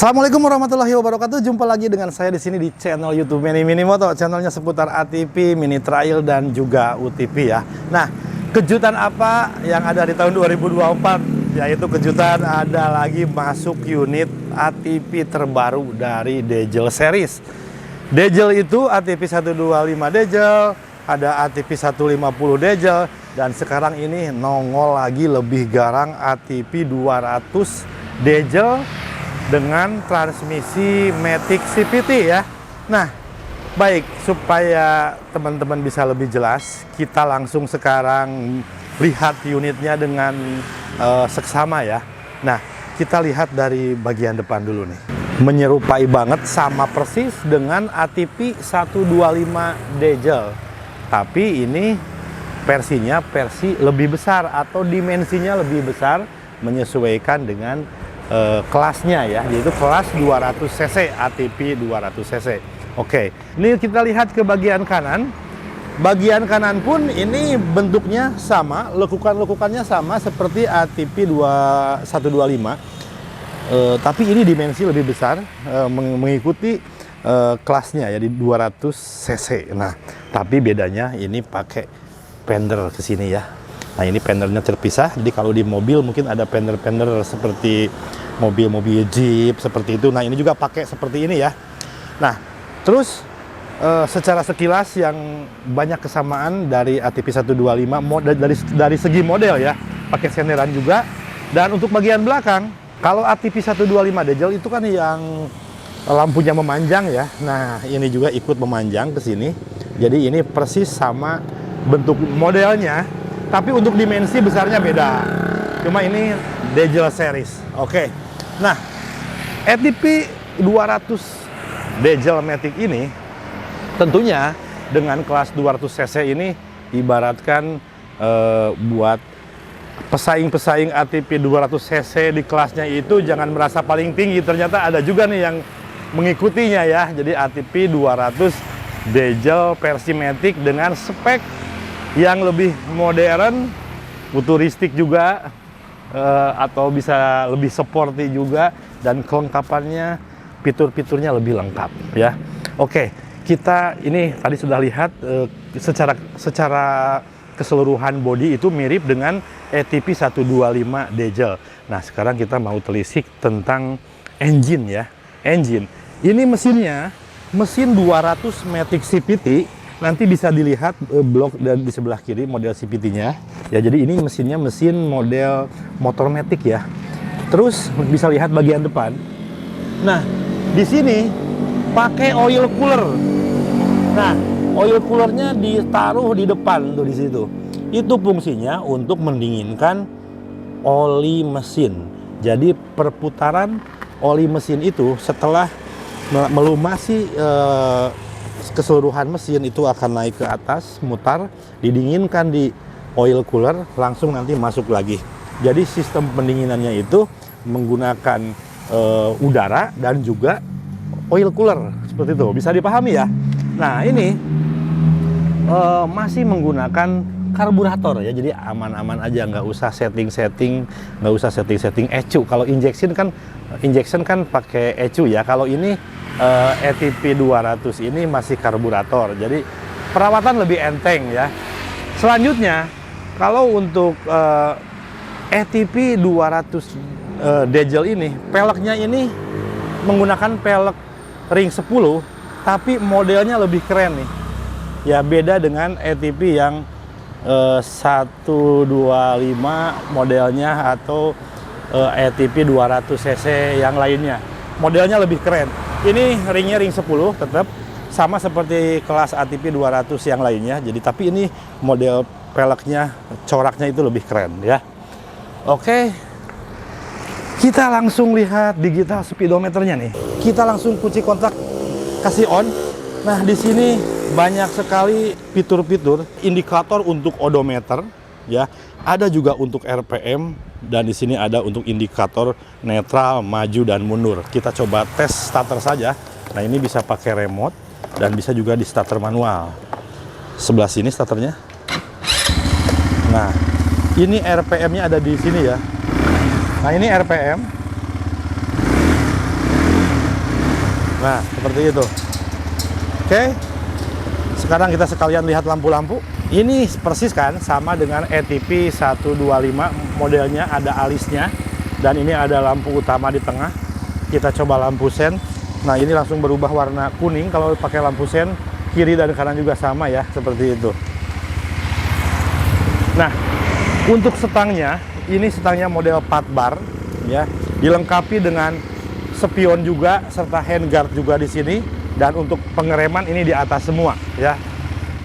Assalamualaikum warahmatullahi wabarakatuh. Jumpa lagi dengan saya di sini di channel YouTube Mini Moto. Channelnya seputar ATV, mini trail dan juga UTV ya. Nah, kejutan apa yang ada di tahun 2024? Yaitu kejutan ada lagi masuk unit ATV terbaru dari Degel Series. Degel itu ATV 125 Degel, ada ATV 150 Degel, dan sekarang ini nongol lagi lebih garang ATV 200 Degel dengan transmisi Matic CVT ya. Nah, baik, supaya teman-teman bisa lebih jelas, kita langsung sekarang lihat unitnya dengan seksama ya. Nah, kita lihat dari bagian depan dulu nih. Menyerupai banget, sama persis dengan ATV 125 Degel. Tapi ini versinya versi lebih besar atau dimensinya lebih besar, menyesuaikan dengan kelasnya ya, yaitu kelas 200 cc, ATV 200 cc. Oke, ini kita lihat ke bagian kanan. Bagian kanan pun ini bentuknya sama, lekukan-lekukannya sama seperti ATV 125, tapi ini dimensi lebih besar, mengikuti kelasnya ya di 200 cc. Nah, tapi bedanya ini pakai fender ke sini ya. Nah, ini fendernya terpisah, jadi kalau di mobil mungkin ada fender-fender seperti mobil-mobil Jeep seperti itu. Nah, ini juga pakai seperti ini ya. Nah, terus secara sekilas yang banyak kesamaan dari ATV 125 dari segi model ya, pakai senderan juga. Dan untuk bagian belakang, kalau ATV 125 Degel itu kan yang lampunya memanjang ya. Nah, ini juga ikut memanjang ke sini. Jadi ini persis sama bentuk modelnya, tapi untuk dimensi besarnya beda. Cuma ini Degel Series. Oke. Nah, ATV 200 Degel Matic ini tentunya dengan kelas 200 cc ini ibaratkan buat pesaing-pesaing ATV 200 cc di kelasnya itu jangan merasa paling tinggi. Ternyata ada juga nih yang mengikutinya ya. Jadi ATV 200 Degel versi Matic dengan spek yang lebih modern, futuristik juga, atau bisa lebih sporty juga, dan kelengkapannya, fitur-fiturnya lebih lengkap ya. Oke, kita ini tadi sudah lihat secara keseluruhan bodi itu mirip dengan ATV 125 Degel. Nah, sekarang kita mau telisik tentang engine ya. Engine ini mesinnya mesin 200 Matic CVT. Nanti bisa dilihat blok dan di sebelah kiri model CVT-nya. Ya, jadi ini mesinnya mesin model motor Matic ya. Terus bisa lihat bagian depan. Nah, di sini pakai oil cooler. Nah, oil coolernya ditaruh di depan tuh di situ. Itu fungsinya untuk mendinginkan oli mesin. Jadi perputaran oli mesin itu setelah melumasi keseluruhan mesin itu akan naik ke atas, mutar, didinginkan di oil cooler, langsung nanti masuk lagi. Jadi sistem pendinginannya itu menggunakan udara dan juga oil cooler, seperti itu. Bisa dipahami ya? Nah, ini masih menggunakan karburator ya, jadi aman-aman aja, nggak usah setting-setting, nggak usah setting-setting ECU. Kalau injection kan pakai ECU ya. Kalau ini ATV 200 ini masih karburator, jadi perawatan lebih enteng ya. Selanjutnya, kalau untuk ATV 200 Degel ini, peleknya ini menggunakan pelek ring 10, tapi modelnya lebih keren nih. Ya, beda dengan ATV yang 125 modelnya atau ATV 200 cc yang lainnya. Modelnya lebih keren. Ini ringnya ring 10 tetap sama seperti kelas ATV 200 yang lainnya. Jadi tapi ini model peleknya, coraknya itu lebih keren ya. Oke. Kita langsung lihat digital speedometernya nih. Kita langsung kunci kontak, kasih on. Nah, di sini banyak sekali fitur-fitur, indikator untuk odometer ya. Ada juga untuk RPM, dan di sini ada untuk indikator netral, maju dan mundur. Kita coba tes starter saja. Nah, ini bisa pakai remote dan bisa juga di starter manual. Sebelah sini starternya. Nah, ini RPM-nya ada di sini ya. Nah, ini RPM. Nah, seperti itu. Oke. Sekarang kita sekalian lihat lampu-lampu. Ini persis kan sama dengan ATP 125, modelnya ada alisnya dan ini ada lampu utama di tengah. Kita coba lampu sen. Nah, ini langsung berubah warna kuning kalau pakai lampu sen. Kiri dan kanan juga sama ya, seperti itu. Nah, untuk stangnya, ini stangnya model 4 bar ya, dilengkapi dengan spion juga serta handguard juga di sini, dan untuk pengereman ini di atas semua ya.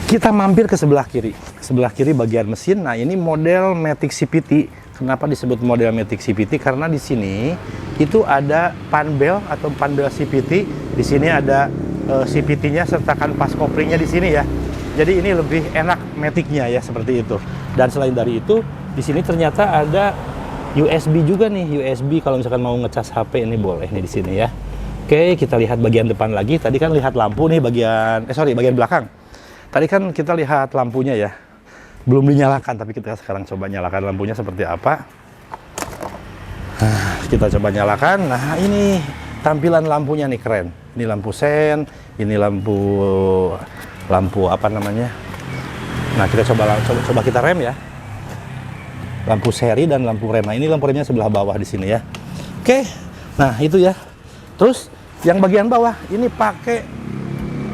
Kita mampir ke sebelah kiri. Sebelah kiri bagian mesin. Nah, ini model Matic CVT. Kenapa disebut model Matic CVT? Karena di sini itu ada panbel atau panbel CVT. Di sini ada CVT-nya serta kanvas koplingnya di sini ya. Jadi ini lebih enak Matic-nya ya, seperti itu. Dan selain dari itu, di sini ternyata ada USB juga nih. USB kalau misalkan mau ngecas HP ini boleh nih di sini ya. Oke, kita lihat bagian depan lagi. Tadi kan lihat lampu nih bagian bagian belakang. Tadi kan kita lihat lampunya ya, belum dinyalakan, tapi kita sekarang coba nyalakan lampunya seperti apa. Nah, kita coba nyalakan. Nah, ini tampilan lampunya nih keren. Ini lampu sen, ini lampu apa namanya? Nah, kita coba kita rem ya. Lampu seri dan lampu rem. Nah, ini lampu remnya sebelah bawah di sini ya. Oke. Nah, itu ya. Terus yang bagian bawah ini pakai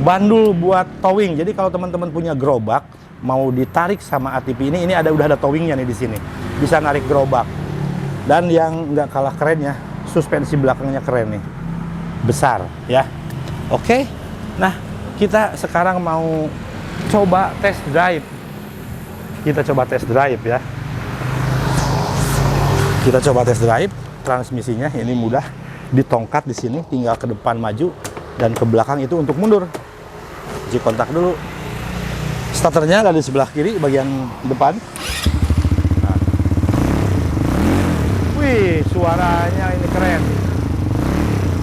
bandul buat towing. Jadi kalau teman-teman punya gerobak mau ditarik sama ATP ini udah ada towingnya nih di sini. Bisa narik gerobak. Dan yang nggak kalah kerennya, suspensi belakangnya keren nih. Besar ya. Oke. Nah, kita sekarang mau coba test drive. Kita coba test drive ya. Kita coba test drive. Transmisinya ini mudah, ditongkat di sini, tinggal ke depan maju dan ke belakang itu untuk mundur. Kunci kontak dulu. Starternya ada di sebelah kiri bagian depan. Nah. Wih, suaranya ini keren.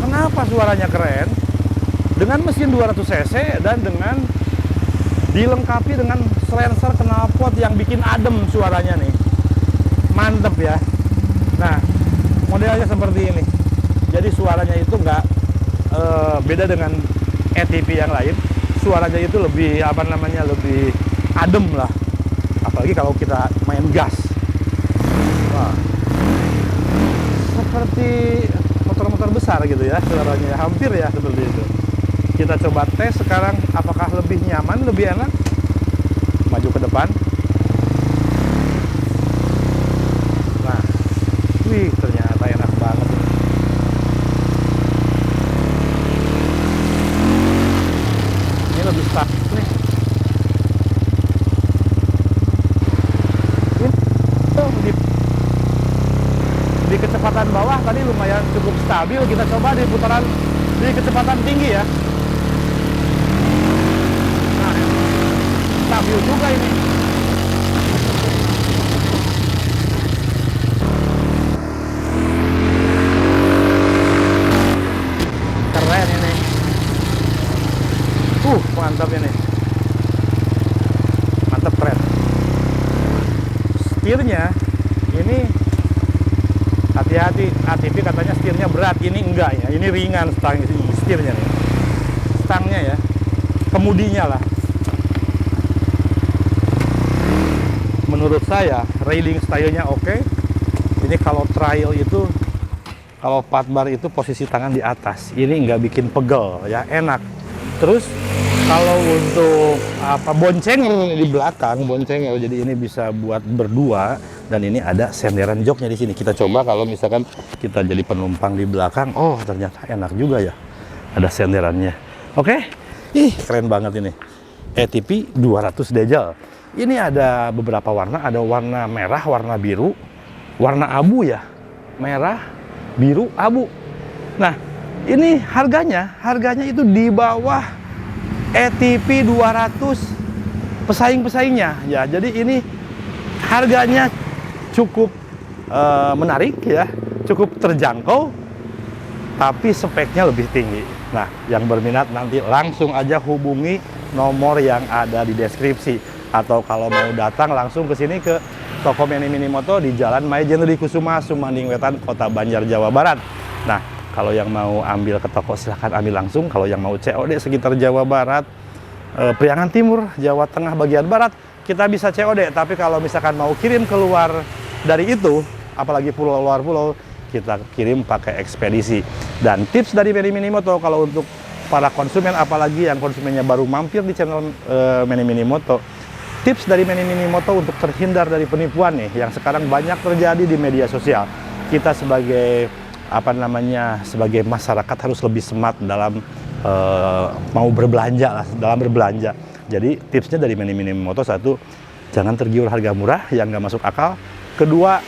Kenapa suaranya keren? Dengan mesin 200 cc dan dengan dilengkapi dengan silencer knalpot yang bikin adem suaranya nih. Mantep ya. Nah, modelnya seperti ini. Jadi suaranya itu nggak beda dengan ATP yang lain. Suaranya itu lebih lebih adem lah. Apalagi kalau kita main gas. Wah. Seperti motor-motor besar gitu ya suaranya, hampir ya seperti itu. Kita coba tes sekarang apakah lebih nyaman, lebih enak. Maju ke depan. Nah, wih, ternyata enak banget. Ini lebih stuck nih. Ini di kecepatan bawah tadi lumayan cukup stabil. Kita coba di putaran di kecepatan tinggi ya. Nah, stabil juga ini. Keren ini. Mantap ini. Mantap, keren. Setirnya ini hati-hati, ATP katanya setirnya berat, ini enggak ya, ini ringan setirnya nih. Stangnya ya, kemudinya lah. Menurut saya railing stylenya oke. Ini kalau trail itu, kalau 4 bar itu posisi tangan di atas, ini nggak bikin pegel ya, enak. Terus kalau untuk bonceng di belakang, bonceng ya, jadi ini bisa buat berdua. Dan ini ada senderan joknya di sini. Kita coba kalau misalkan kita jadi penumpang di belakang, oh ternyata enak juga ya, ada senderannya. Oke, keren banget ini. ATP 200 diesel. Ini ada beberapa warna, ada warna merah, warna biru, warna abu ya, merah, biru, abu. Nah, ini harganya itu di bawah ATP 200 pesaing-pesaingnya ya. Jadi ini harganya cukup menarik ya, cukup terjangkau, tapi speknya lebih tinggi. Nah, yang berminat nanti langsung aja hubungi nomor yang ada di deskripsi, atau kalau mau datang langsung ke sini ke toko Mini Minimoto di Jalan Maijen Kusuma, Sumanding Wetan, Kota Banjar, Jawa Barat. Nah, Kalau yang mau ambil ke toko silahkan ambil langsung. Kalau yang mau COD sekitar Jawa Barat, Priangan Timur, Jawa Tengah bagian Barat, kita bisa COD. Tapi kalau misalkan mau kirim keluar dari itu, apalagi pulau luar pulau, kita kirim pakai ekspedisi. Dan tips dari Many Minimoto kalau untuk para konsumen, apalagi yang konsumennya baru mampir di channel Many Minimoto, tips dari Many Minimoto untuk terhindar dari penipuan nih yang sekarang banyak terjadi di media sosial. Kita sebagai sebagai masyarakat harus lebih smart dalam mau berbelanja lah, dalam berbelanja. Jadi tipsnya dari Many Minimoto, satu, jangan tergiur harga murah yang nggak masuk akal. Kedua,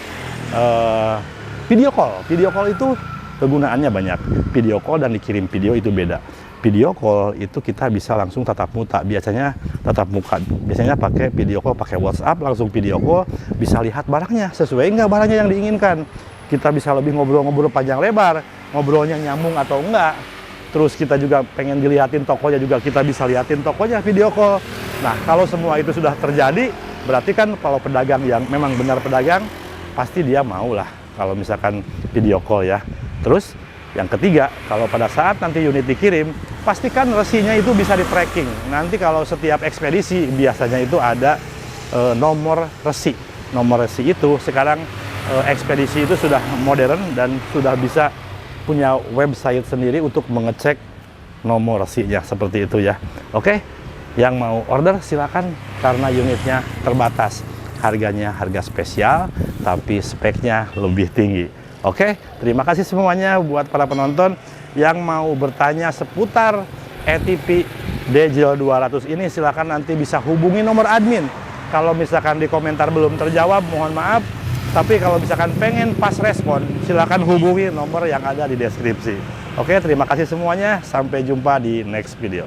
video call. Video call itu kegunaannya banyak. Video call dan dikirim video itu beda. Video call itu kita bisa langsung tatap muka. Biasanya tatap muka. Biasanya pakai video call, pakai WhatsApp, langsung video call, bisa lihat barangnya, sesuai nggak barangnya yang diinginkan. Kita bisa lebih ngobrol-ngobrol panjang lebar, ngobrolnya nyambung atau enggak. Terus kita juga pengen dilihatin tokonya juga, kita bisa lihatin tokonya video call. Nah, kalau semua itu sudah terjadi, berarti kan kalau pedagang yang memang benar pedagang, pasti dia mau lah kalau misalkan video call ya. Terus yang ketiga, kalau pada saat nanti unit dikirim, pastikan resinya itu bisa di tracking. Nanti kalau setiap ekspedisi biasanya itu ada nomor resi. Nomor resi itu sekarang ekspedisi itu sudah modern dan sudah bisa punya website sendiri untuk mengecek nomor resinya, seperti itu ya. Oke, yang mau order silakan karena unitnya terbatas. Harganya harga spesial, tapi speknya lebih tinggi. Oke, terima kasih semuanya buat para penonton yang mau bertanya seputar ATP DJL 200 ini, silakan nanti bisa hubungi nomor admin. Kalau misalkan di komentar belum terjawab, mohon maaf. Tapi kalau misalkan pengen pas respon, silakan hubungi nomor yang ada di deskripsi. Oke, terima kasih semuanya. Sampai jumpa di next video.